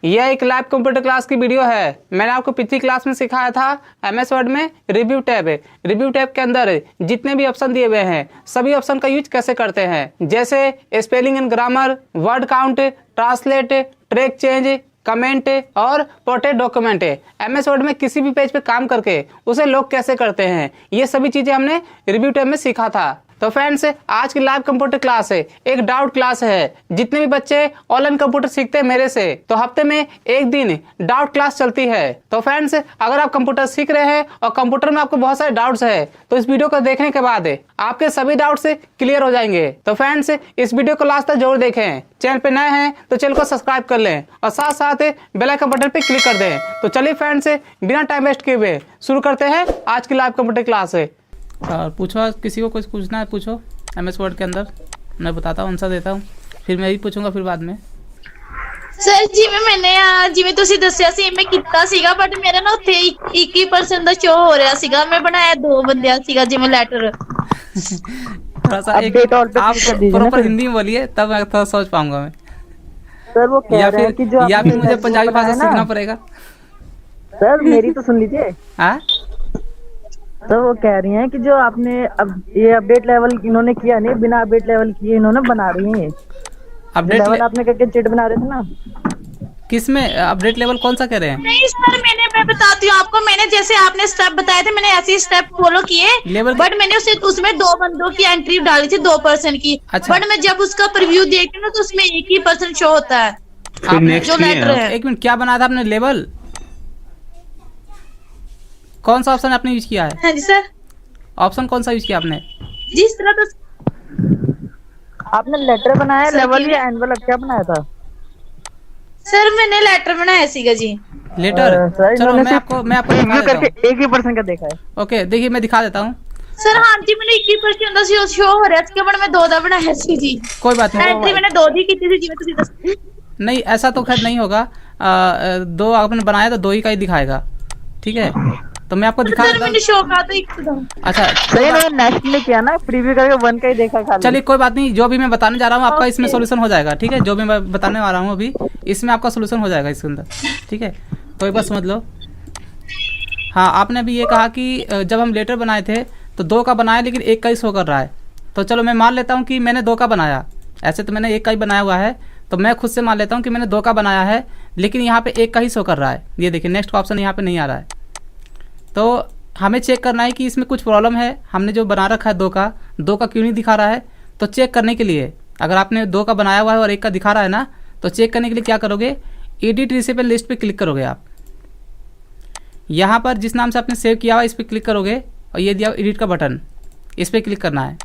यह एक live computer class की वीडियो है। मैंने आपको पिछली क्लास में सिखाया था एमएस वर्ड में रिव्यू टैब है। रिव्यू टैब के अंदर जितने भी ऑप्शन दिए हुए हैं सभी ऑप्शन का यूज कैसे करते हैं, जैसे spelling and grammar, word count, translate, track change, comment और प्रोटेक्ट डॉक्यूमेंट। एमएस वर्ड में किसी भी पेज पे काम करके उसे लॉक कैसे करते हैं, ये सभी चीजें हमने रिव्यू टैब में सीखा था। तो फ्रेंड्स, आज की लाइव कंप्यूटर क्लास है एक डाउट क्लास है। जितने भी बच्चे ऑनलाइन कंप्यूटर सीखते हैं मेरे से, तो हफ्ते में एक दिन डाउट क्लास चलती है। तो फ्रेंड्स, अगर आप कंप्यूटर सीख रहे हैं और कंप्यूटर में आपको बहुत सारे डाउट्स है, तो इस वीडियो को देखने के बाद आपके सभी डाउट्स क्लियर हो जाएंगे। तो फ्रेंड्स, इस वीडियो को लास्ट तक जरूर देखें। चैनल पे नए हैं तो चैनल को सब्सक्राइब कर लें और साथ साथ बेल आइकन बटन पे क्लिक कर दें। तो चलिए फ्रेंड्स, बिना टाइम वेस्ट किए हुए शुरू करते हैं आज की लाइव कंप्यूटर क्लास है। और पूछो, किसी को कुछ पूछना है पूछो एमएस वर्ड के अंदर, मैं बताता हूँ, आंसर देता हूँ, फिर मैं भी पूछूंगा फिर बाद में। सर जिਵੇਂ मैंने जिਵੇਂ ਤੁਸੀਂ ਦੱਸਿਆ ਸੀ ਮੈਂ ਕੀਤਾ ਸੀਗਾ, ਬਟ ਮੇਰਾ ਨਾ ਉੱਥੇ 21% ਦਾ ਸ਼ੋ ਹੋ ਰਿਹਾ ਸੀਗਾ। मैं बनाया 2 ਬੰਦਿਆਂ ਸੀਗਾ ਜਿਵੇਂ ਲੈਟਰ। थोड़ा सा एक आप प्रॉपर हिंदी में बोलिए तब मैं थोड़ा सोच पाऊंगा मैं। सर वो कह रहे हैं कि जो या फिर मुझे पंजाबी भाषा सीखना पड़ेगा। सर मेरी तो सुन लीजिए। हाँ, सर वो कह रही हैं कि जो आपने अब ये अपडेट लेवल इन्होंने किया नहीं, बिना अपडेट लेवल किए इन्होंने बना रही हैं। अपडेट लेवल आपने करके चेट बना रहे थे ना, किस में अपडेट लेवल कौन सा कह रहे हैं? नहीं सर, मैं बताती हूँ आपको। मैंने जैसे आपने स्टेप बताए थे मैंने ऐसे ही स्टेप फॉलो किए, बट मैंने उसमें 2 बंदों की एंट्री डाली थी 2% की। अच्छा। बट मैं जब उसका प्रीव्यू देखती हूँ तो उसमें 1% शो होता है जो लेटर है। एक मिनट, क्या बनाया था आपने लेवल? कौन सा ऑप्शन आपने यूज किया है? हाँ जी सर। ऑप्शन कौन सा यूज किया आपने? जिस तरह तो आपने लेटर बनाया, लेवल या एनवलप क्या बनाया था? सर मैंने लेटर बनाया सीगा जी। लेटर? सर चलो इन्होंने मैं आपको दिखा देता करके हूँ। 1% का देखा है। ओके, देखिए मैं दिखा देता हूँ। सर हाँ जी, मैंने 21% ਦਾ ਸ਼ੋ ਹੋ ਰਿਹਾ ਸੀ, ਬਟ ਮੈਂ 2 ਦਾ ਬਣਾਇਆ ਸੀ ਜੀ। कोई बात नहीं, एंट्री मैंने 2 ਦੀ ਕੀਤੀ ਸੀ ਜਿਵੇਂ ਤੁਸੀਂ ਦੱਸਿਆ। नहीं ऐसा तो खैर नहीं होगा। 2 आपने बनाया तो 2 ही का ही दिखाएगा, ठीक है? तो मैं आपको दिखा सर देता मैंने हूँ। शो कहा तो एकदम। अच्छा सही ना, नेक्स्ट ने किया ना, प्रीव्यू करके 1 का ही देखा खाली। चलिए कोई बात नहीं, जो भी मैं बताने जा रहा हूँ आपका इसमें सोल्यूशन हो जाएगा, ठीक है? जो भी मैं बताने वाला हूँ अभी इसमें आपका सोल्यूशन हो जाएगा इसके अंदर, ठीक है? तो एक बार समझ लो। हाँ, आपने अभी ये कहा कि जब हम लेटर बनाए थे तो 2 का बनाया लेकिन 1 का ही शो कर रहा है। तो चलो मैं मान लेता हूँ कि मैंने 2 का बनाया। ऐसे तो मैंने 1 का ही बनाया हुआ है, तो मैं खुद से मान लेता हूँ कि मैंने 2 का बनाया है, लेकिन यहाँ पे 1 का ही शो कर रहा है। ये देखिए नेक्स्ट का ऑप्शन यहाँ पे नहीं आ रहा है। तो हमें चेक करना है कि इसमें कुछ प्रॉब्लम है। हमने जो बना रखा है 2 का क्यों नहीं दिखा रहा है? तो चेक करने के लिए, अगर आपने 2 का बनाया हुआ है और 1 का दिखा रहा है ना, तो चेक करने के लिए क्या करोगे, एडिट रिसेबल लिस्ट पे क्लिक करोगे आप। यहाँ पर जिस नाम से आपने सेव किया हुआ इस पर क्लिक करोगे और ये दिया एडिट का बटन, इस पर क्लिक करना है।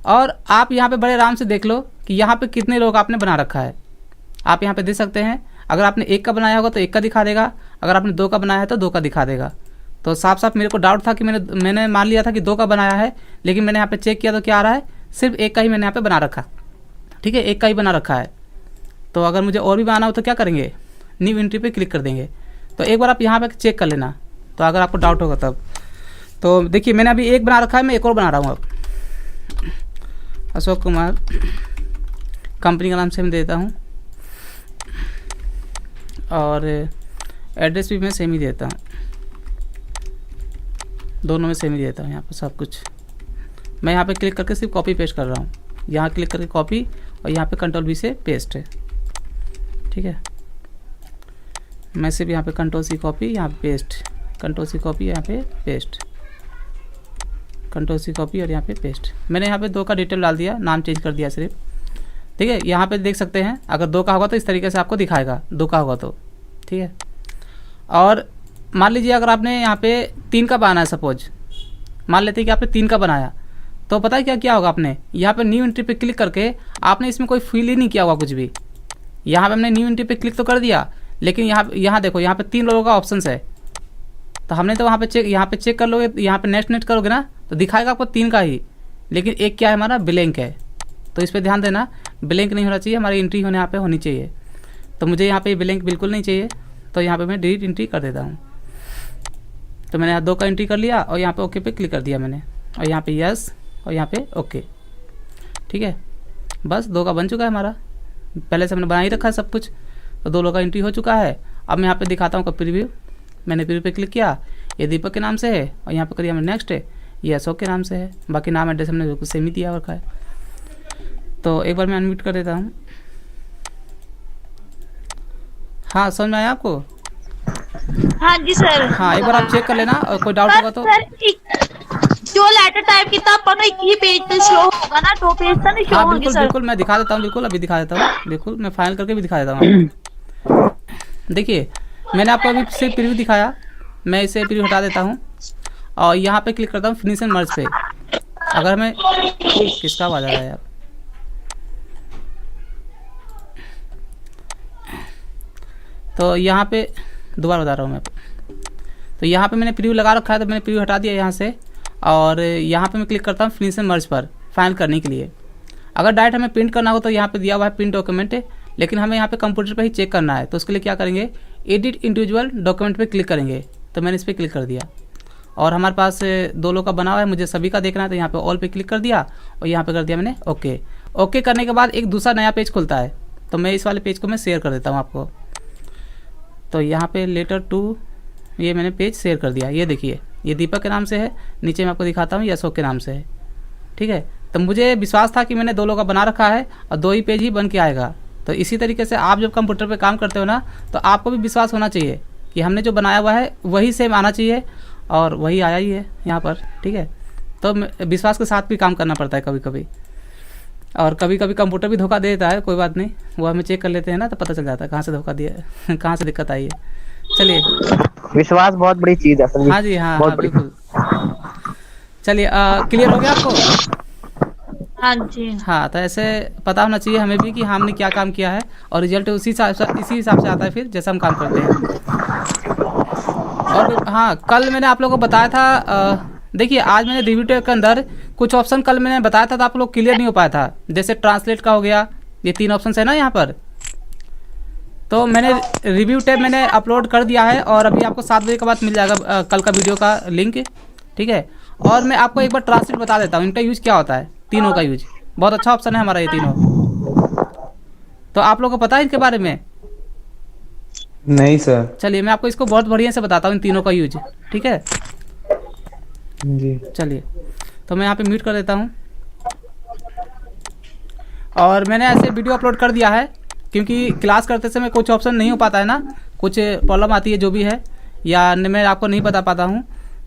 और आप यहाँ पे बड़े आराम से देख लो कि यहाँ पे कितने लोग आपने बना रखा है। आप यहाँ पे देख सकते हैं, अगर आपने 1 का बनाया होगा तो 1 का दिखा देगा, अगर आपने 2 का बनाया है तो 2 का दिखा देगा। तो साफ साफ मेरे को डाउट था कि मैंने मान लिया था कि 2 का बनाया है, लेकिन मैंने यहाँ पे चेक किया तो क्या आ रहा है, सिर्फ 1 का ही मैंने यहाँ पे बना रखा, ठीक है? 1 का ही बना रखा है। तो अगर मुझे और भी बनाना हो तो क्या करेंगे, न्यू एंट्री पे क्लिक कर देंगे। तो एक बार आप यहाँ पे चेक कर लेना, तो अगर आपको डाउट होगा तब। तो देखिए मैंने अभी 1 बना रखा है, मैं एक और बना रहा हूँ अब। अशोक कुमार कंपनी का नाम से मैं देता हूँ, और एड्रेस भी मैं सेम ही देता हूँ, दोनों में सेम ही देता हूँ। यहाँ पर सब कुछ मैं यहाँ पे क्लिक करके सिर्फ कॉपी पेस्ट कर रहा हूँ। यहाँ क्लिक करके कॉपी और यहाँ पे कंट्रोल V से पेस्ट है, ठीक है? मैं सिर्फ यहाँ पे कंट्रोल C कॉपी, यहाँ पे पेस्ट, कंट्रोल C कॉपी, यहाँ पे पेस्ट, कंट्रोल C कॉपी और यहाँ पे पेस्ट। मैंने यहाँ पे 2 का डिटेल डाल दिया, नाम चेंज कर दिया सिर्फ, ठीक है? यहाँ पे देख सकते हैं, अगर 2 का होगा तो इस तरीके से आपको दिखाएगा, 2 का होगा तो, ठीक है? और मान लीजिए अगर आपने यहाँ पे 3 का बनाया, सपोज मान लेते हैं कि आपने 3 का बनाया, तो पता है क्या होगा, आपने यहाँ पे न्यू एंट्री पे क्लिक करके आपने इसमें कोई फिल ही नहीं किया होगा कुछ भी। यहाँ पे हमने न्यू एंट्री पे क्लिक तो कर दिया, लेकिन यहाँ देखो, यहाँ पे 3 लोगों का ऑप्शन है। तो हमने तो यहाँ पे चेक कर लोगे, यहाँ पे नेक्स्ट करोगे ना तो दिखाएगा आपको 3 का ही, लेकिन एक क्या है हमारा, ब्लैंक है। तो इस पर ध्यान देना, ब्लैंक नहीं होना चाहिए, हमारी एंट्री होने यहाँ पे होनी चाहिए। तो मुझे यहाँ पे ब्लैंक बिल्कुल नहीं चाहिए, तो यहाँ पे मैं डिलीट एंट्री कर देता हूँ। तो मैंने यहाँ 2 का एंट्री कर लिया और यहाँ पे ओके पे क्लिक कर दिया मैंने, और यहाँ पे यस और यहाँ पे ओके, ठीक है? बस 2 का बन चुका है हमारा, पहले से हमने बना ही रखा है सब कुछ। तो 2 लोगों का एंट्री हो चुका है। अब मैं यहाँ पे दिखाता हूँ प्रीव्यू। मैंने प्रीव्यू पे क्लिक किया, ये दीपक के नाम से है और यहाँ पे करिए हमने नेक्स्ट, ये अशोक के नाम से है। बाकी नाम एड्रेस हमने बिल्कुल सेम ही दिया रखा है। तो एक बार मैं अनम्यूट कर देता हूँ। हाँ, समझ में आया आपको? हाँ जी सर। हाँ, एक बार आप चेक कर लेना और कोई डाउट होगा तो। सर जो लेटर टाइप किया अपन एक ही पेज पे शो होगा ना, 2 पेज तो नहीं शो हाँ होगी बिल्कुल सर? बिल्कुल, मैं दिखा देता हूँ, बिल्कुल अभी दिखा देता हूँ, बिल्कुल मैं फाइनल करके भी दिखा देता हूँ आपको। देखिए, मैंने आपको अभी सिर्फ प्रीव्यू दिखाया, मैं इसे प्रीव्यू हटा देता हूँ और यहाँ पे क्लिक करता हूँ फिनिश एंड मर्ज पे। अगर मैं किसका आवाज आ रहा है यार, तो यहाँ पे दोबारा बता रहा हूँ मैं। तो यहाँ पे मैंने प्रीव्यू लगा रखा है, तो मैंने प्रीव्यू हटा दिया यहाँ से और यहाँ पे मैं क्लिक करता हूँ फिनिश एंड मर्ज पर फाइनल करने के लिए। अगर डायरेक्ट हमें प्रिंट करना हो तो यहाँ पे दिया हुआ है प्रिंट डॉक्यूमेंट, लेकिन हमें यहाँ पे कंप्यूटर पे ही चेक करना है, तो उसके लिए क्या करेंगे, एडिट इंडिविजुअल डॉक्यूमेंट पे क्लिक करेंगे। तो मैंने इस पर क्लिक कर दिया और हमारे पास 2 लोग का बना हुआ है, मुझे सभी का देखना है, तो यहाँ पे ऑल पे क्लिक कर दिया और यहाँ पे कर दिया मैंने ओके। ओके करने के बाद एक दूसरा नया पेज खुलता है, तो मैं इस वाले पेज को मैं शेयर कर देता हूँ आपको। तो यहाँ पे लेटर 2 ये मैंने पेज शेयर कर दिया। ये देखिए, ये दीपक के नाम से है, नीचे मैं आपको दिखाता हूँ ये अशोक के नाम से है, ठीक है। तो मुझे विश्वास था कि मैंने 2 लोगों का बना रखा है और 2 ही पेज ही बन के आएगा। तो इसी तरीके से आप जब कंप्यूटर पे काम करते हो ना, तो आपको भी विश्वास होना चाहिए कि हमने जो बनाया हुआ है वही सेम आना चाहिए, और वही आया ही है यहाँ पर, ठीक है। तो विश्वास के साथ भी काम करना पड़ता है कभी कभी, और कभी कभी कंप्यूटर भी धोखा दे देता है, कोई बात नहीं, वो हमें चेक कर लेते हैं ना, तो पता चल जाता है कहाँ से धोखा दिया कहाँ से दिक्कत आई है। चलिए, विश्वास बहुत बड़ी चीज है सर। हाँ जी, हाँ बहुत हाँ बड़ी। बिल्कुल। चलिए, क्लियर हो गया आपको? हाँ जी। हाँ, तो ऐसे पता होना चाहिए हमें भी कि हमने क्या काम किया है, और रिजल्ट इसी हिसाब से आता है फिर जैसा हम काम करते हैं। और हाँ, कल मैंने आप लोगों को बताया था, देखिए आज मैंने रिव्यू टैब के अंदर कुछ ऑप्शन कल मैंने बताया था, तो आप लोग क्लियर नहीं हो पाया था। जैसे ट्रांसलेट का हो गया, ये 3 ऑप्शन है ना यहाँ पर, तो मैंने रिव्यू टैब मैंने अपलोड कर दिया है और अभी आपको 7 बजे के बाद मिल जाएगा कल का वीडियो का लिंक, ठीक है। और मैं आपको एक बार ट्रांसलेट बता देता हूँ, इनका यूज क्या होता है, तीनों का यूज। बहुत अच्छा ऑप्शन है हमारा ये तीनों। तो आप लोगों को पता है इनके बारे में? नहीं सर। चलिए, मैं आपको इसको बहुत बढ़िया से बताता हूँ इन तीनों का यूज, ठीक है। जी चलिए, तो मैं यहाँ पे म्यूट कर देता हूँ। और मैंने ऐसे वीडियो अपलोड कर दिया है क्योंकि क्लास करते समय कुछ ऑप्शन नहीं हो पाता है ना, कुछ प्रॉब्लम आती है जो भी है, या मैं आपको नहीं बता पाता हूँ।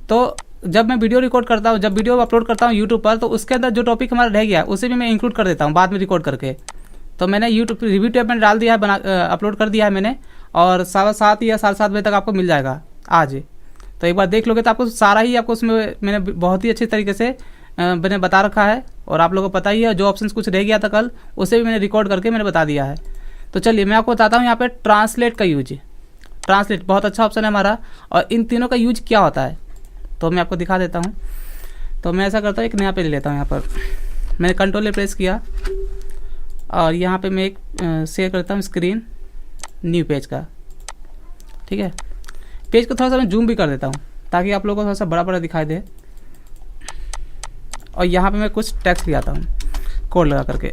तो जब मैं वीडियो रिकॉर्ड करता हूँ, जब वीडियो अपलोड करता हूँ यूट्यूब पर, तो उसके अंदर जो टॉपिक हमारा रह गया उसे भी मैं इंक्लूड कर देता हूँ बाद में रिकॉर्ड करके। तो मैंने यूट्यूब रिव्यू टैब में डाल दिया है, अपलोड कर दिया है मैंने, और 7:15 या 7:30 बजे तक आपको मिल जाएगा आज। तो एक बार देख लोगे तो आपको सारा ही आपको उसमें मैंने बहुत ही अच्छे तरीके से मैंने बता रखा है, और आप लोगों को पता ही है जो ऑप्शंस कुछ रह गया था कल, उसे भी मैंने रिकॉर्ड करके मैंने बता दिया है। तो चलिए, मैं आपको बताता हूँ यहाँ पे ट्रांसलेट का यूज। ट्रांसलेट बहुत अच्छा ऑप्शन है हमारा, और इन तीनों का यूज क्या होता है तो मैं आपको दिखा देता हूँ। तो मैं ऐसा करता हूँ, एक नया पेज ले लेता हूँ। यहाँ पर मैंने कंट्रोल प्रेस किया और यहाँ पे मैं एक शेयर करता हूँ स्क्रीन न्यू पेज का, ठीक है। पेज को थोड़ा सा मैं जूम भी कर देता हूँ ताकि आप लोगों को थोड़ा सा बड़ा बड़ा दिखाई दे। और यहाँ पे मैं कुछ टेक्स्ट भी आता हूँ कोड लगा करके।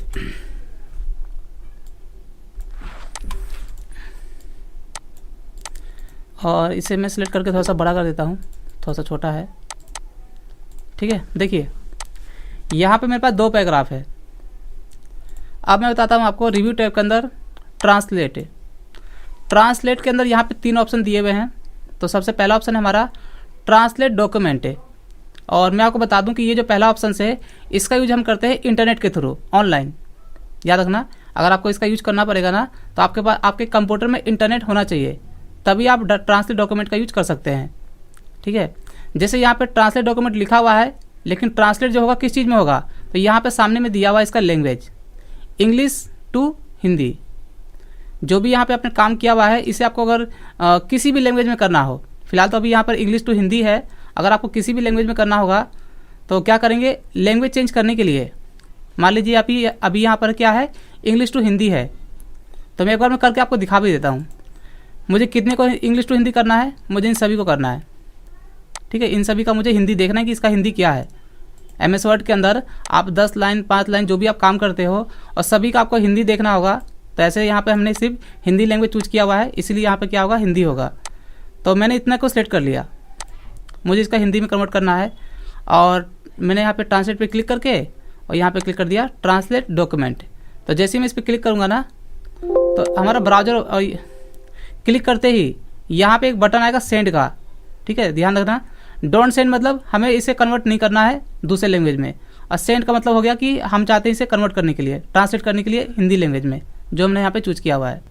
और इसे मैं सिलेक्ट करके थोड़ा सा बड़ा कर देता हूँ, थोड़ा सा छोटा है, ठीक है। देखिए, यहाँ पे मेरे पास 2 पैराग्राफ है। अब मैं बताता हूँ आपको रिव्यू टैब के अंदर ट्रांसलेट के अंदर यहाँ पे 3 ऑप्शन दिए हुए हैं। तो सबसे पहला ऑप्शन है हमारा ट्रांसलेट डॉक्यूमेंट है, और मैं आपको बता दूं कि ये जो पहला ऑप्शन है इसका यूज हम करते हैं इंटरनेट के थ्रू, ऑनलाइन। याद रखना, अगर आपको इसका यूज करना पड़ेगा ना, तो आपके पास आपके कंप्यूटर में इंटरनेट होना चाहिए, तभी आप ट्रांसलेट डॉक्यूमेंट का यूज कर सकते हैं, ठीक है। जैसे यहाँ पे ट्रांसलेट डॉक्यूमेंट लिखा हुआ है, लेकिन ट्रांसलेट जो होगा किस चीज़ में होगा, तो यहाँ पे सामने में दिया हुआ है इसका लैंग्वेज, इंग्लिश टू हिंदी। जो भी यहाँ पे आपने काम किया हुआ है, इसे आपको अगर किसी भी लैंग्वेज में करना हो, फिलहाल तो अभी यहाँ पर इंग्लिश टू हिंदी है, अगर आपको किसी भी लैंग्वेज में करना होगा तो क्या करेंगे, लैंग्वेज चेंज करने के लिए मान लीजिए अभी यहाँ पर क्या है, इंग्लिश टू हिंदी है, तो मैं एक बार मैं करके आपको दिखा भी देता हूँ। मुझे कितने को इंग्लिश टू हिंदी करना है, मुझे इन सभी को करना है, ठीक है। इन सभी का मुझे हिंदी देखना है कि इसका हिंदी क्या है। MS वर्ड के अंदर आप 10 लाइन 5 लाइन जो भी आप काम करते हो, और सभी का आपको हिंदी देखना होगा तो ऐसे यहाँ पे हमने सिर्फ हिंदी लैंग्वेज चूज किया हुआ है, इसलिए यहाँ पे क्या होगा, हिंदी होगा। तो मैंने इतना को सिलेक्ट कर लिया, मुझे इसका हिंदी में कन्वर्ट करना है, और मैंने यहाँ पे ट्रांसलेट पे क्लिक करके और यहाँ पे क्लिक कर दिया ट्रांसलेट डॉक्यूमेंट। तो जैसे ही मैं इस पर क्लिक करूँगा ना, तो हमारा ब्राउज़र क्लिक करते ही यहाँ पे एक बटन आएगा सेंड का, ठीक है, ध्यान रखना। डोंट सेंड मतलब हमें इसे कन्वर्ट नहीं करना है दूसरे लैंग्वेज में, और सेंड का मतलब हो गया कि हम चाहते हैं इसे कन्वर्ट करने के लिए, ट्रांसलेट करने के लिए हिंदी लैंग्वेज में, जो हमने यहाँ पे चूज़ किया हुआ है।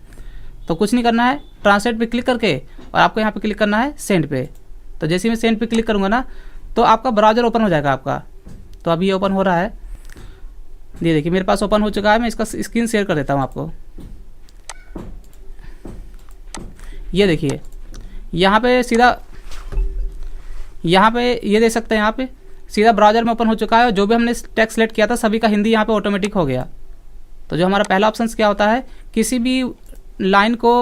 तो कुछ नहीं करना है, ट्रांसलेट पे क्लिक करके और आपको यहाँ पे क्लिक करना है सेंड पे। तो जैसे मैं सेंड पे क्लिक करूँगा ना, तो आपका ब्राउज़र ओपन हो जाएगा आपका। तो अभी ये ओपन हो रहा है, ये देखिए मेरे पास ओपन हो चुका है। मैं इसका स्क्रीन शेयर कर देता हूँ आपको। ये देखिए यहाँ पे सीधा, यहाँ पे ये देख सकते हैं, यहाँ पे सीधा ब्राउज़र में ओपन हो चुका है, और जो भी हमने टेक्स्ट सेलेक्ट किया था सभी का हिंदी यहाँ पे ऑटोमेटिक हो गया। तो जो हमारा पहला ऑप्शन क्या होता है, किसी भी लाइन को,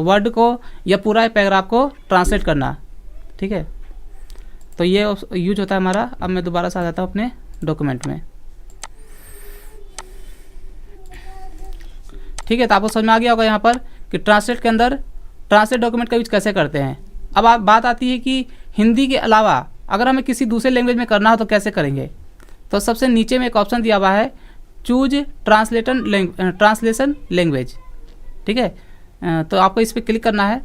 वर्ड को या पूरा पैराग्राफ को ट्रांसलेट करना, ठीक है। तो ये यूज होता है हमारा। अब मैं दोबारा से आ जाता हूँ अपने डॉक्यूमेंट में, ठीक है। तो आपको समझ में आ गया होगा यहाँ पर कि ट्रांसलेट के अंदर ट्रांसलेट डॉक्यूमेंट का यूज कैसे करते हैं। अब आप बात आती है कि हिंदी के अलावा अगर हमें किसी दूसरे लैंग्वेज में करना हो तो कैसे करेंगे। तो सबसे नीचे में एक ऑप्शन दिया हुआ है, चूज ट्रांसलेशन लैंग्वेज, ठीक है। तो आपको इस पर क्लिक करना है,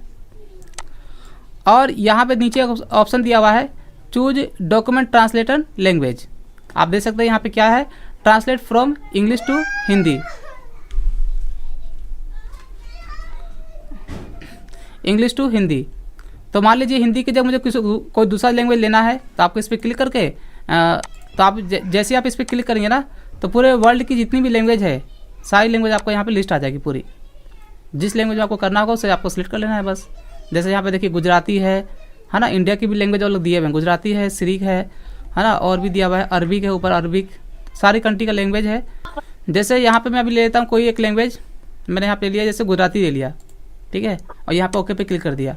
और यहाँ पे नीचे ऑप्शन दिया हुआ है चूज डॉक्यूमेंट ट्रांसलेटर लैंग्वेज। आप देख सकते हैं यहाँ पे क्या है, translate from English to Hindi, English to Hindi. तो मान लीजिए हिंदी की जब मुझे कोई दूसरा लैंग्वेज लेना है, तो आपको इस पर क्लिक करके तो आप जैसे आप इस पर क्लिक करेंगे ना, तो पूरे वर्ल्ड की जितनी भी लैंग्वेज है, सारी लैंग्वेज आपको यहाँ पे लिस्ट आ जाएगी पूरी। जिस लैंग्वेज में आपको करना होगा उसे आपको सिलेक्ट कर लेना है बस। जैसे यहाँ पे देखिए गुजराती है ना, इंडिया की भी लैंग्वेज और दिए हुए हैं, गुजराती है, सिरीक है ना, और भी दिया हुआ है, अरबिक है ऊपर, अरबिक, सारी कंट्री का लैंग्वेज है। जैसे यहाँ पे मैं अभी ले लेता हूँ कोई एक लैंग्वेज, मैंने यहाँ पे लिया, जैसे गुजराती ले लिया, ठीक है, और यहाँ पे ओके पे क्लिक कर दिया।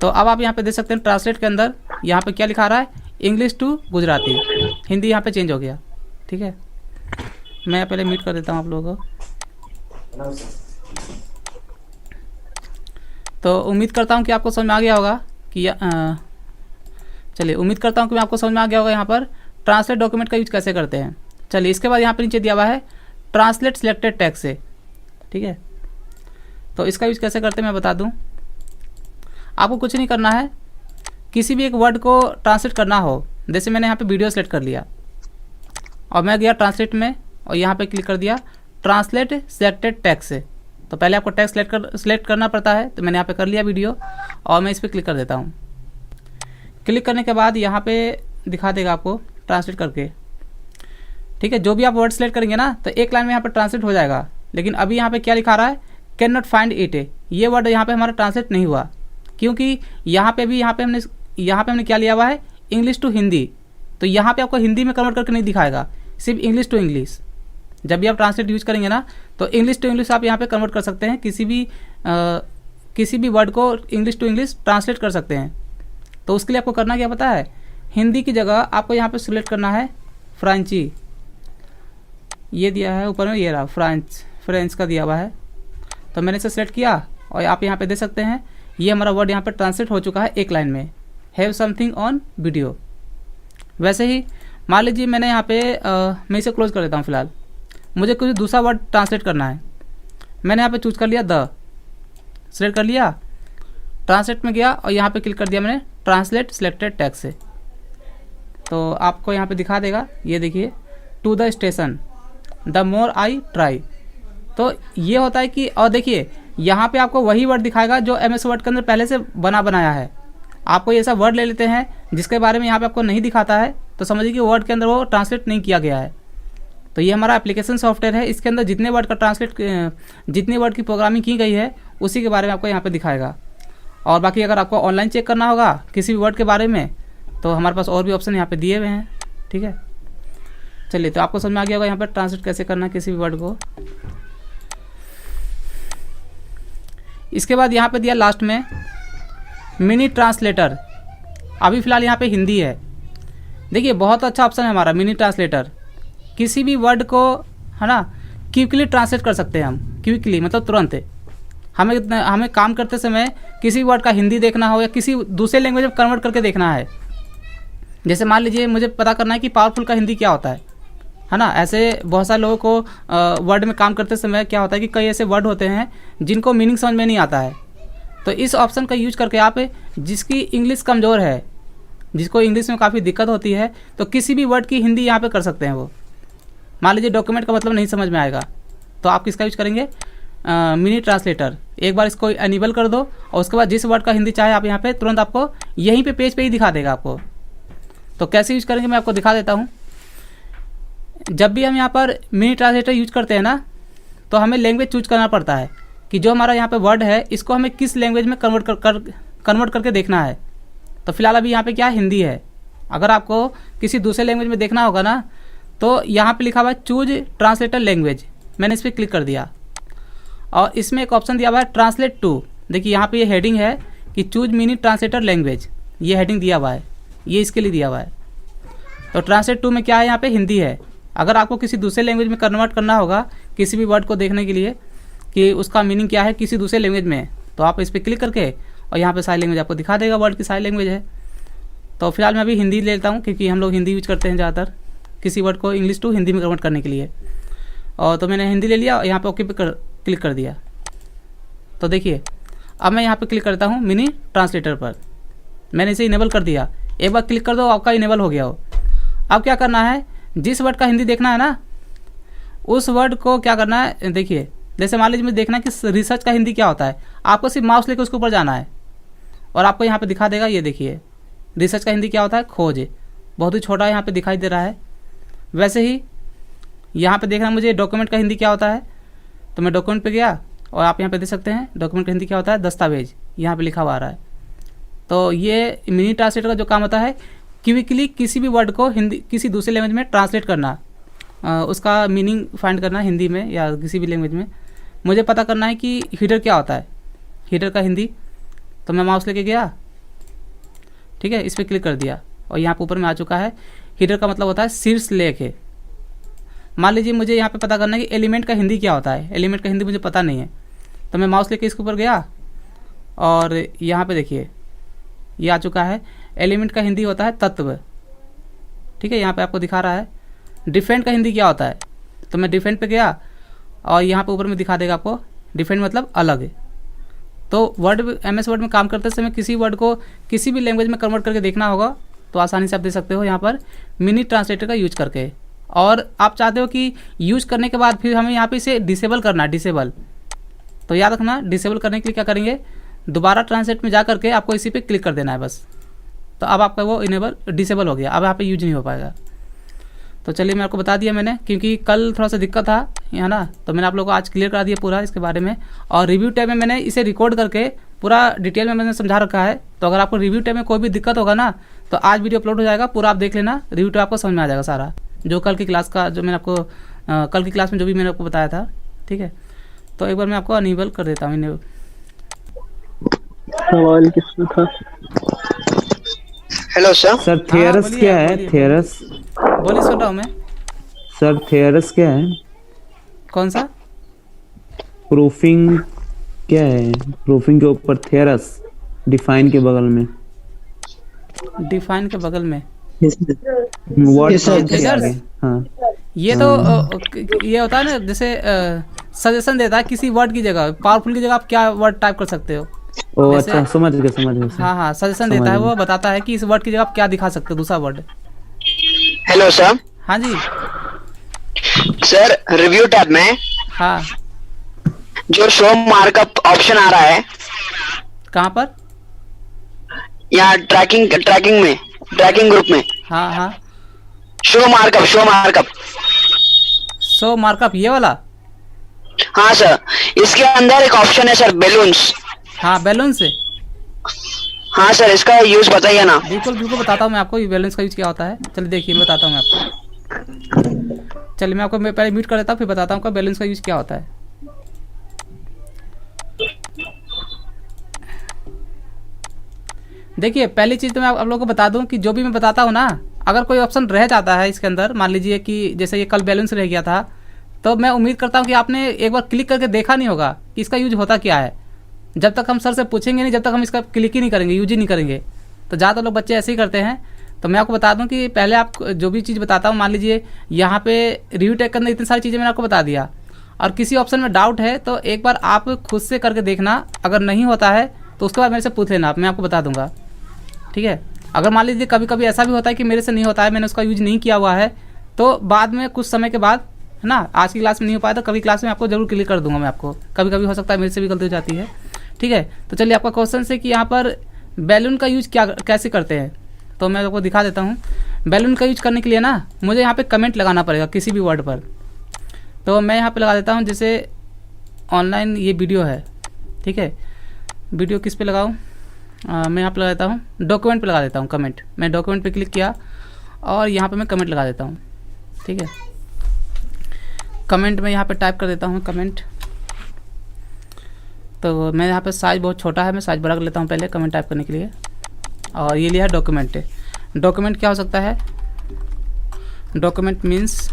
तो अब आप यहाँ पे देख सकते हैं ट्रांसलेट के अंदर यहाँ पे क्या लिखा रहा है, इंग्लिश टू गुजराती, हिंदी यहाँ पे चेंज हो गया, ठीक है। मैं पहले म्यूट कर देता हूँ आप लोगों को। तो उम्मीद करता हूँ कि आपको समझ में आ गया होगा कि चलिए, उम्मीद करता हूँ कि आपको समझ में आ गया होगा यहाँ पर ट्रांसलेट डॉक्यूमेंट का यूज कैसे करते हैं। चलिए, इसके बाद यहाँ पर नीचे दिया हुआ है ट्रांसलेट सिलेक्टेड टेक्स्ट से, ठीक है। तो इसका यूज कैसे करते हैं मैं बता दूं। आपको कुछ नहीं करना है, किसी भी एक वर्ड को ट्रांसलेट करना हो, जैसे मैंने यहाँ पे वीडियो सेलेक्ट कर लिया और मैं गया ट्रांसलेट में और यहाँ पे क्लिक कर दिया ट्रांसलेट सिलेक्टेड टेक्स्ट से। तो पहले आपको टेक्स्ट सेलेक्ट करना पड़ता है, तो मैंने यहाँ पे कर लिया वीडियो और मैं इस पर क्लिक कर देता हूँ। क्लिक करने के बाद यहाँ पे दिखा देगा आपको ट्रांसलेट करके, ठीक है। जो भी आप वर्ड सेलेक्ट करेंगे ना, तो एक लाइन में यहाँ पर ट्रांसलेट हो जाएगा। लेकिन अभी यहाँ पे क्या लिखा रहा है, कैन नॉट फाइंड इट, ये वर्ड यहाँ पे हमारा ट्रांसलेट नहीं हुआ, क्योंकि यहाँ पे हमने क्या लिया हुआ है, इंग्लिश टू हिंदी। तो यहाँ पे आपको हिंदी में कन्वर्ट करके नहीं दिखाएगा, सिर्फ इंग्लिश टू इंग्लिश। जब भी आप ट्रांसलेट यूज करेंगे ना, तो इंग्लिश टू इंग्लिश आप यहाँ पे कन्वर्ट कर सकते हैं, किसी भी वर्ड को इंग्लिश टू इंग्लिश ट्रांसलेट कर सकते हैं। तो उसके लिए आपको करना क्या पता है, हिंदी की जगह आपको यहाँ पे सिलेक्ट करना है फ्रांची, ये दिया है ऊपर में, ये रहा फ्रेंच का दिया हुआ है। तो मैंने इसे सेलेक्ट किया और आप यहाँ पे देख सकते हैं ये हमारा वर्ड यहाँ पे ट्रांसलेट हो चुका है एक लाइन में, हैव समथिंग ऑन वीडियो। वैसे ही मान लीजिए मैंने यहाँ पे मैं इसे क्लोज कर देता हूँ फिलहाल, मुझे कुछ दूसरा वर्ड ट्रांसलेट करना है। मैंने यहाँ पे चूज कर लिया द, सेलेक्ट कर लिया, ट्रांसलेट में गया और यहाँ पे क्लिक कर दिया मैंने ट्रांसलेट सिलेक्टेड टेक्स्ट से। तो आपको यहाँ पे दिखा देगा, ये देखिए, to the station the more I try. तो ये होता है कि, और देखिए यहाँ पे आपको वही वर्ड दिखाएगा जो MS वर्ड के अंदर पहले से बनाया है। आपको ऐसा वर्ड ले लेते हैं जिसके बारे में यहाँ पे आपको नहीं दिखाता है, तो समझिए कि वर्ड के अंदर वो ट्रांसलेट नहीं किया गया है। तो ये हमारा एप्लीकेशन सॉफ्टवेयर है, इसके अंदर जितने वर्ड का जितने वर्ड की प्रोग्रामिंग की गई है उसी के बारे में आपको यहाँ पे दिखाएगा। और बाकी अगर आपको ऑनलाइन चेक करना होगा किसी भी वर्ड के बारे में, तो हमारे पास और भी ऑप्शन यहाँ पे दिए हुए हैं, ठीक है। चलिए, तो आपको समझ में आ गया होगा यहाँ पर ट्रांसलेट कैसे करना है किसी भी वर्ड को। इसके बाद यहाँ पे दिया लास्ट में मिनी ट्रांसलेटर। अभी फ़िलहाल यहाँ पे हिंदी है, देखिए बहुत अच्छा ऑप्शन है हमारा मिनी ट्रांसलेटर। किसी भी वर्ड को, है ना, क्विकली ट्रांसलेट कर सकते हैं हम, क्विकली मतलब तुरंत। हमें काम करते समय किसी वर्ड का हिंदी देखना हो या किसी दूसरे लैंग्वेज में कन्वर्ट करके देखना है। जैसे मान लीजिए मुझे पता करना है कि पावरफुल का हिंदी क्या होता है ना। ऐसे बहुत सारे लोगों को वर्ड में काम करते समय क्या होता है कि कई ऐसे वर्ड होते हैं जिनको मीनिंग समझ में नहीं आता है। तो इस ऑप्शन का यूज करके आप जिसकी इंग्लिश कमज़ोर है, जिसको इंग्लिश में काफ़ी दिक्कत होती है, तो किसी भी वर्ड की हिंदी यहाँ पे कर सकते हैं। वो मान लीजिए डॉक्यूमेंट का मतलब नहीं समझ में आएगा तो आप किसका यूज करेंगे, मिनी ट्रांसलेटर। एक बार इसको एनेबल कर दो और उसके बाद जिस वर्ड का हिंदी चाहे आप यहाँ पे तुरंत आपको यहीं पे पेज पे ही दिखा देगा आपको। तो कैसे यूज करेंगे मैं आपको दिखा देता हूँ। जब भी हम यहाँ पर मिनी ट्रांसलेटर यूज करते हैं ना, तो हमें लैंग्वेज चूज करना पड़ता है कि जो हमारा यहाँ पे वर्ड है इसको हमें किस लैंग्वेज में कन्वर्ट करके देखना है। तो फिलहाल अभी यहाँ पे क्या हिंदी है। अगर आपको किसी दूसरे लैंग्वेज में देखना होगा ना, तो यहाँ पे लिखा हुआ है चूज ट्रांसलेटर लैंग्वेज। मैंने इस पर क्लिक कर दिया और इसमें एक ऑप्शन दिया हुआ है ट्रांसलेट टू। देखिए यहाँ पे ये हेडिंग है कि चूज मिनी ट्रांसलेटर लैंग्वेज, ये हेडिंग दिया हुआ है, ये इसके लिए दिया हुआ है। तो ट्रांसलेट टू में क्या है, यहाँ पे हिंदी है। अगर आपको किसी दूसरे लैंग्वेज में कन्वर्ट करना होगा किसी भी वर्ड को देखने के लिए कि उसका मीनिंग क्या है किसी दूसरे लैंग्वेज में, तो आप इस पर क्लिक करके और यहाँ पे सारी लैंग्वेज आपको दिखा देगा, वर्ड की सारी लैंग्वेज है। तो फिलहाल मैं अभी हिंदी ले लेता हूँ क्योंकि हम लोग हिंदी यूज करते हैं ज़्यादातर किसी वर्ड को इंग्लिश टू हिंदी में कन्वर्ट करने के लिए। और तो मैंने हिंदी ले लिया और यहाँ पे ओके पे क्लिक कर दिया। तो देखिए अब मैं यहाँ पे क्लिक करता हूँ मिनी ट्रांसलेटर पर। मैंने इसे इनेबल कर दिया। एक बार क्लिक कर दो आपका इनेबल हो गया हो। अब क्या करना है, जिस वर्ड का हिंदी देखना है ना, उस वर्ड को क्या करना है, देखिए जैसे मान लीजिए मुझे देखना है कि रिसर्च का हिंदी क्या होता है। आपको सिर्फ माउस लेकर उसके ऊपर जाना है और आपको यहाँ पे दिखा देगा। ये देखिए रिसर्च का हिंदी क्या होता है, खोज। बहुत ही छोटा यहाँ पे दिखाई दे रहा है। वैसे ही यहाँ पे देखना मुझे डॉक्यूमेंट का हिंदी क्या होता है, तो मैं डॉक्यूमेंट पे गया और आप यहाँ पे देख सकते हैं डॉक्यूमेंट का हिंदी क्या होता है, दस्तावेज, यहाँ पे लिखा हुआ आ रहा है। तो ये मिनी ट्रांसलेटर का जो काम होता है क्विकली किसी भी वर्ड को हिंदी किसी दूसरे लैंग्वेज में ट्रांसलेट करना, उसका मीनिंग फाइंड करना हिंदी में या किसी भी लैंग्वेज में। मुझे पता करना है कि हीडर क्या होता है, हीडर का हिंदी। तो मैं माउस लेके गया, ठीक है, इस पर क्लिक कर दिया और यहाँ पे ऊपर में आ चुका है। हीडर का मतलब होता है शीर्ष लेख है। मान लीजिए मुझे यहाँ पे पता करना है कि एलिमेंट का हिंदी क्या होता है। एलिमेंट का हिंदी मुझे पता नहीं है, तो मैं माउस लेके इसके ऊपर गया और यहाँ पे देखिए ये आ चुका है। एलिमेंट का हिंदी होता है तत्व, ठीक है, यहाँ पे आपको दिखा रहा है। डिफेंड का हिंदी क्या होता है, तो मैं डिफेंड पे गया और यहाँ पे ऊपर में दिखा देगा आपको डिफेंड मतलब अलग। तो वर्ड MS वर्ड में काम करते समय किसी वर्ड को किसी भी लैंग्वेज में कन्वर्ट करके देखना होगा तो आसानी से आप दे सकते हो यहाँ पर मिनी ट्रांसलेटर का यूज करके। और आप चाहते हो कि यूज करने के बाद फिर हमें यहाँ पे इसे डिसेबल करना है, डिसेबल। तो याद रखना डिसेबल करने के लिए क्या करेंगे, दोबारा ट्रांसलेट में जा करके आपको इसी पे क्लिक कर देना है बस। तो अब आपका वो डिसेबल हो गया, अब यहाँ पे यूज नहीं हो पाएगा। तो चलिए मैं आपको बता दिया मैंने, क्योंकि कल थोड़ा सा दिक्कत था यहाँ ना, तो मैंने आप लोगों को आज क्लियर करा दिया पूरा इसके बारे में। और रिव्यू टैब में मैंने इसे रिकॉर्ड करके पूरा डिटेल में मैंने समझा रखा है। तो अगर आपको रिव्यू टैब में कोई भी दिक्कत होगा ना, तो आज वीडियो अपलोड हो जाएगा, पूरा आप देख लेना। रिव्यू टैब आपको समझ में आ जाएगा सारा, जो कल की क्लास का जो मैंने आपको कल की क्लास में जो भी मैंने आपको बताया था, ठीक है। तो एक बार मैं आपको अनेबल कर देता हूँ। सवाल किसमें था? Hello sir. सर थेरस बोलिए, क्या है? बोलिए। थेरस बोलिए, सुन रहा हूँ मैं। सर थेरस क्या है? कौन सा? प्रूफिंग क्या है? प्रूफिंग के ऊपर थेरस, डिफाइन के बगल में, डिफाइन के बगल में वर्ड Yes, sir. के आगे। हाँ ये तो ये होता है ना, जैसे सजेशन देता है किसी वर्ड की जगह, पावरफुल की जगह आप क्या वर्ड टाइप कर सकते हो। ओ जैसे- अच्छा, समझ गए सर। हाँ हाँ, सजेशन समझ देता है, वो गया। बताता है कि इस वर्ड की जगह आप क्या दिखा सकते हो, दूसरा वर्ड। Hello sir. हाँ जी, सर रिव्यू टैब में हाँ, जो शो मार्कअप ऑप्शन आ रहा है, कहाँ पर? यहाँ ट्रैकिंग ग्रुप में हाँ हाँ, शो मार्कअप। सो मार्कअप ये वाला। हाँ सर, इसके अंदर एक ऑप्शन है सर, बैलून्स। हाँ, बैलून से। हाँ सर, इसका यूज बताइए ना। बिल्कुल बिल्कुल बताता हूँ मैं आपको, ये बैलेंस का यूज क्या होता है। चलिए देखिए, मैं बताता हूँ मैं आपको। चलिए मैं आपको पहले म्यूट कर देता हूँ, फिर बताता हूँ बैलेंस का यूज क्या होता है। देखिए पहली चीज़ तो मैं आप लोगों को बता दूं कि जो भी मैं बताता हूँ ना, अगर कोई ऑप्शन रह जाता है इसके अंदर, मान लीजिए कि जैसे ये कल बैलेंस रह गया था, तो तो मैं उम्मीद करता हूँ कि आपने एक बार क्लिक करके देखा नहीं होगा कि इसका यूज होता क्या है। जब तक हम सर से पूछेंगे नहीं, जब तक हम इसका क्लिक ही नहीं करेंगे, यूज ही नहीं करेंगे। तो ज़्यादातर लोग बच्चे ऐसे ही करते हैं। तो मैं आपको बता दूं कि पहले आप जो भी चीज़ बताता हूँ, मान लीजिए यहाँ पे रिव्यू टैग के अंदर इतनी सारी चीज़ें मैंने आपको बता दिया, और किसी ऑप्शन में डाउट है तो एक बार आप खुद से करके देखना। अगर नहीं होता है तो उसके बाद मेरे से पूछ लेना, मैं आपको बता दूंगा, ठीक है। अगर मान लीजिए कभी कभी ऐसा भी होता है कि मेरे से नहीं होता है, मैंने उसका यूज नहीं किया हुआ है, तो बाद में कुछ समय के बाद, है ना, आज की क्लास में नहीं हो पाया तो कभी क्लास में आपको जरूर क्लियर कर दूंगा मैं आपको। कभी कभी हो सकता है मेरे से भी गलती हो जाती है, ठीक है। तो चलिए, आपका क्वेश्चन है कि यहाँ पर बैलून का यूज कैसे करते हैं, तो मैं आपको दिखा देता हूँ। बैलून का यूज करने के लिए ना मुझे यहाँ पे कमेंट लगाना पड़ेगा किसी भी वर्ड पर। तो मैं यहाँ पे लगा देता हूँ, जैसे ऑनलाइन ये वीडियो है, ठीक है। वीडियो किस पे लगाऊँ? मैं यहाँ पे लगा देता हूँ, डॉक्यूमेंट पे लगा देता हूँ कमेंट। मैं डॉक्यूमेंट पे क्लिक किया और यहाँ पे मैं कमेंट लगा देता हूँ, ठीक है। कमेंट में यहाँ पे टाइप कर देता हूँ कमेंट। तो मैं यहाँ पे साइज़ बहुत छोटा है, मैं साइज़ बड़ा कर लेता हूँ पहले कमेंट टाइप करने के लिए। और ये लिया है डॉक्यूमेंट। डॉक्यूमेंट क्या हो सकता है? डॉक्यूमेंट मीन्स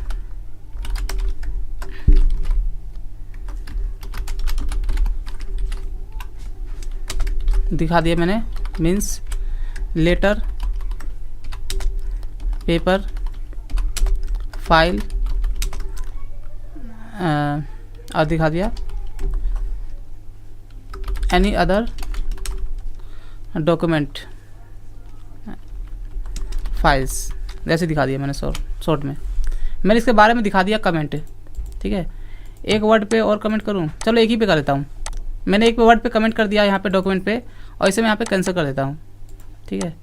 दिखा दिया मैंने, मीन्स लेटर, पेपर, फाइल, और दिखा दिया एनी अदर डॉक्यूमेंट फाइल्स, जैसे दिखा दिया मैंने शॉर्ट में। मैंने इसके बारे में दिखा दिया कमेंट, ठीक है। एक वर्ड पे और कमेंट करूं, चलो एक ही पे कर देता हूं। मैंने एक वर्ड पे कमेंट कर दिया यहाँ पे डॉक्यूमेंट पे, और इसे मैं यहाँ पे कैंसिल कर देता हूँ, ठीक है।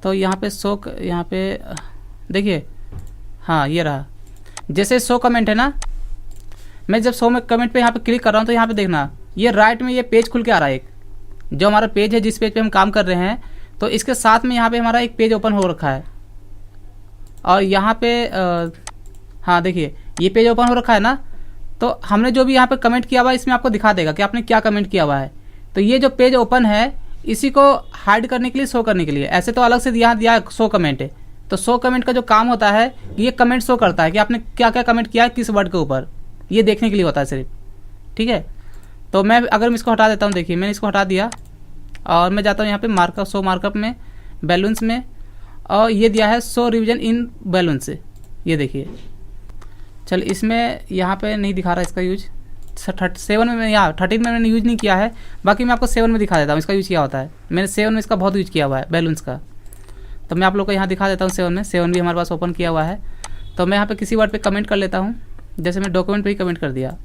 तो यहाँ पे यहाँ पे देखिए, हाँ ये रहा। जैसे 100 कमेंट है ना, मैं जब 100 में कमेंट पे यहाँ पे क्लिक कर रहा हूँ तो यहाँ पे देखना, ये राइट में ये पेज खुल के आ रहा है। एक जो हमारा पेज है, जिस पेज पे हम काम कर रहे हैं, तो इसके साथ में यहाँ पे हमारा एक पेज ओपन हो रखा है। और यहाँ पे हाँ देखिए, ये पेज ओपन हो रखा है ना, तो हमने जो भी यहाँ पे कमेंट किया हुआ है इसमें आपको दिखा देगा कि आपने क्या कमेंट किया हुआ है। तो ये जो पेज ओपन है, इसी को हाइड करने के लिए, शो करने के लिए, ऐसे तो अलग से यहाँ दिया 100 कमेंट है। तो 100 कमेंट का जो काम होता है, ये कमेंट शो करता है कि आपने क्या क्या कमेंट किया है किस वर्ड के ऊपर, ये देखने के लिए होता है सिर्फ, ठीक है। तो मैं अगर मैं इसको हटा देता हूँ, देखिए मैंने इसको हटा दिया और मैं जाता हूँ यहाँ पे मार्कअप, शो मार्कअप में, बैलून्स में, और ये दिया है शो रिवीजन इन बैलून्स से, ये देखिए। चल इसमें यहाँ पे नहीं दिखा रहा इसका यूज, 7 में यहाँ 13 में मैंने यूज नहीं किया है, बाकी मैं आपको 7 में दिखा देता हूँ इसका यूज क्या होता है। मैंने 7 में इसका बहुत यूज किया हुआ है बैलून्स का, तो मैं आप लोग को यहाँ दिखा देता हूँ 7 में। 7 भी हमारे पास ओपन किया हुआ है। तो मैं यहाँ पे किसी वर्ड पे कमेंट कर लेता हूँ, जैसे मैं डॉक्यूमेंट पे ही कमेंट कर दिया,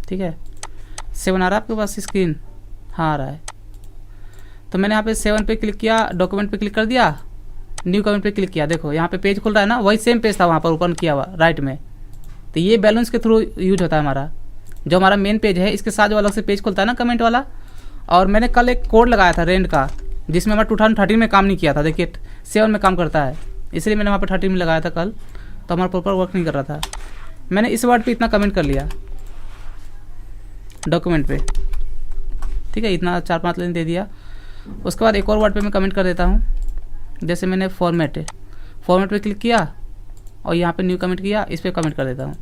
ठीक है। 7 आ रहा है आपके पास स्क्रीन? हाँ आ रहा है। तो मैंने यहाँ पे 7 पे क्लिक किया, डॉक्यूमेंट पे क्लिक कर दिया, न्यू कमेंट पे क्लिक किया, देखो यहाँ पे पेज खुल रहा है ना, वही सेम पेज था वहाँ पर ओपन किया हुआ राइट में। तो ये बैलून्स के थ्रू यूज होता है हमारा, जो हमारा मेन पेज है इसके साथ जो अलग से पेज खुलता है ना कमेंट वाला। और मैंने कल एक कोड लगाया था रेंट का, जिसमें हमारा 2013 में काम नहीं किया था, देखिए 7 में काम करता है, इसलिए मैंने वहाँ पर 13 में लगाया था कल, तो हमारा प्रॉपर वर्क नहीं कर रहा था। मैंने इस वर्ड पे इतना कमेंट कर लिया डॉक्यूमेंट पे, ठीक है, इतना 4-5 लाइन दे दिया। उसके बाद एक और वर्ड पे मैं कमेंट कर देता हूँ, जैसे मैंने फॉर्मेट पे क्लिक किया और यहाँ पे न्यू कमेंट किया, इस पर कमेंट कर देता हूँ।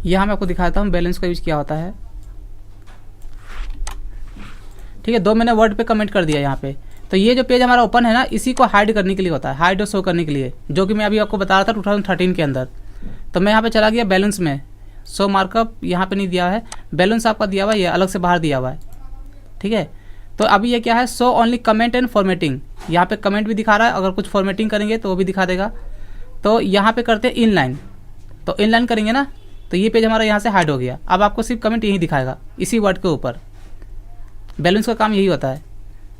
यहाँ मैं आपको दिखाता हूँ बैलेंस का यूज क्या होता है, ठीक है। 2 मैंने वर्ड पे कमेंट कर दिया यहाँ पे। तो ये जो पेज हमारा ओपन है ना, इसी को हाइड करने के लिए होता है, हाइड और शो करने के लिए, जो कि मैं अभी आपको बता रहा था 2013 के अंदर। तो मैं यहाँ पे चला गया बैलेंस में, शो मार्कअप यहाँ पे नहीं दिया है, बैलेंस आपका दिया हुआ है, ये अलग से बाहर दिया हुआ है, ठीक है। तो अभी ये क्या है, show only comment and formatting, यहाँ पे कमेंट भी दिखा रहा है, अगर कुछ फॉर्मेटिंग करेंगे तो वो भी दिखा देगा। तो यहाँ पे करते हैं इनलाइन, तो इनलाइन करेंगे ना, तो ये पेज हमारा यहाँ से हाइड हो गया। अब आपको सिर्फ कमेंट यही दिखाएगा इसी वर्ड के ऊपर। बैलेंस का काम यही होता है,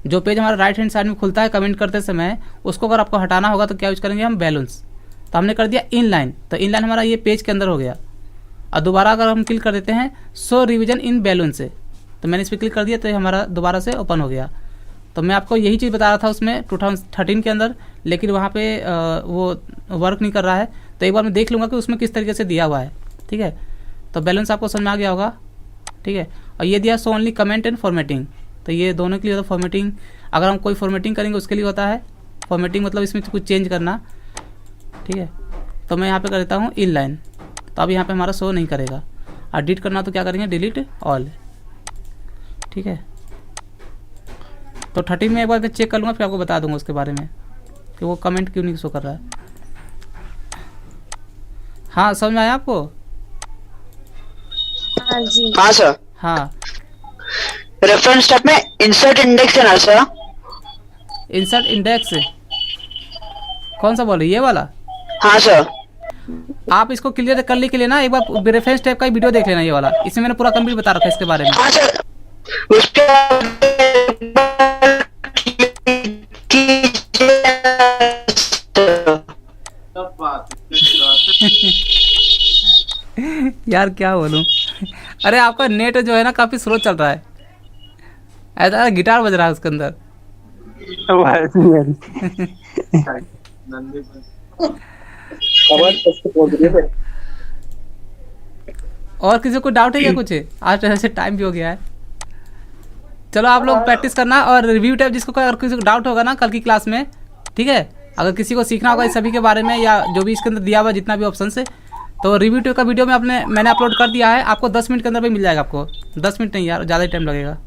जो पेज हमारा राइट हैंड साइड में खुलता है कमेंट करते समय, उसको अगर आपको हटाना होगा तो क्या यूज करेंगे हम, बैलेंस। तो हमने कर दिया इनलाइन, तो इनलाइन हमारा ये पेज के अंदर हो गया। और दोबारा अगर हम क्लिक कर देते हैं शो रिवीजन इन बैलून से, तो मैंने इस पर क्लिक कर दिया, तो ये हमारा दोबारा से ओपन हो गया। तो मैं आपको यही चीज़ बता रहा था उसमें 2013 के अंदर, लेकिन वहाँ पे वो वर्क नहीं कर रहा है। तो एक बार मैं देख लूँगा कि उसमें किस तरीके से दिया हुआ है, ठीक है। तो बैलेंस आपको समझ में आ गया होगा, ठीक है। और ये दिया so only comment and formatting, तो ये दोनों के लिए होता है फॉर्मेटिंग। अगर हम कोई फॉर्मेटिंग करेंगे उसके लिए होता है फॉर्मेटिंग, मतलब इसमें कुछ चेंज करना, ठीक है। तो मैं यहाँ पे कर देता हूँ इनलाइन, तो अब यहाँ पे हमारा शो नहीं करेगा। और डिलीट करना तो क्या करेंगे, डिलीट ऑल, ठीक है। तो 30 में एक बार मैं चेक कर लूँगा, फिर आपको बता दूंगा उसके बारे में कि वो कमेंट क्यों नहीं शो कर रहा है। हाँ समझ में आया आपको? हाँ जी। हाँ सर। हाँ, रेफरेंस स्टेप में इंसर्ट इंडेक्स है ना सर? इंसर्ट इंडेक्स कौन सा बोल रही है, ये वाला? हाँ सर। आप इसको क्लियर करने के लिए ना एक बार रेफरेंस टाइप का ही वीडियो देख लेना, ये वाला, इसमें मैंने पूरा कंप्लीट बता रखा है इसके बारे में। हाँ सर, उसके यार क्या बोलूं। अरे आपका नेट जो है ना काफी स्लो चल रहा है, ऐसा गिटार बज रहा है उसके अंदर। और किसी को डाउट है क्या कुछ? आज वैसे टाइम भी हो गया है। चलो आप लोग प्रैक्टिस करना, और रिव्यू टाइप जिसको अगर किसी को डाउट होगा ना कल की क्लास में, ठीक है, अगर किसी को सीखना होगा इस सभी के बारे में या जो भी इसके अंदर दिया हुआ जितना भी ऑप्शन है, तो रिव्यू टाइप का वीडियो में मैंने अपलोड कर दिया है, आपको 10 मिनट के अंदर भी मिल जाएगा। आपको 10 मिनट नहीं यार, ज़्यादा ही टाइम लगेगा,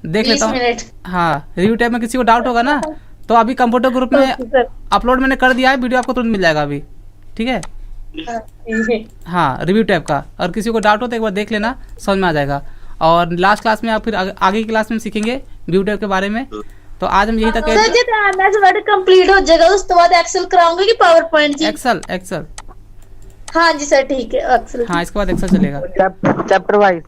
देख लेता हूँ। हाँ, रिव्यू टाइप में किसी को डाउट होगा ना तो अभी कंप्यूटर ग्रुप में अपलोड मैंने कर दिया है वीडियो, आपको तुरंत मिल जाएगा अभी, ठीक है। हाँ, रिव्यू टाइप का, और किसी को डाउट हो तो एक बार देख लेना, समझ में आ जाएगा। और लास्ट क्लास में आप फिर आगे की क्लास में सीखेंगे व्यू टाइप के बारे में। तो आज हम यही तक सर जी एमएस वर्ड कंप्लीट हो जाएगा उसके बाद एक्सेल कराऊंगा कि पावर पॉइंट जी? एक्सेल। हाँ जी सर, ठीक है एक्सेल। हाँ, इसके बाद एक्सेल चलेगा, चैप्टर वाइज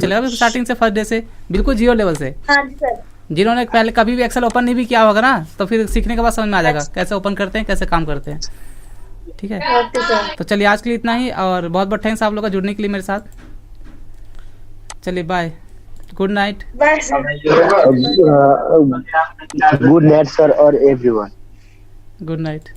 चलेगा बिल्कुल स्टार्टिंग से, फर्स्ट डे से बिल्कुल 0 लेवल से। हाँ जी सर। जिन्होंने पहले कभी भी एक्सेल ओपन नहीं भी किया होगा ना, तो फिर सीखने के बाद समझ में आ जाएगा कैसे ओपन करते हैं, कैसे काम करते हैं, ठीक है। Okay sir. तो चलिए आज के लिए इतना ही, और बहुत बहुत थैंक्स आप लोग का जुड़ने के लिए मेरे साथ। चलिए bye, good night. Bye sir. Good night, sir, or everyone. Good night.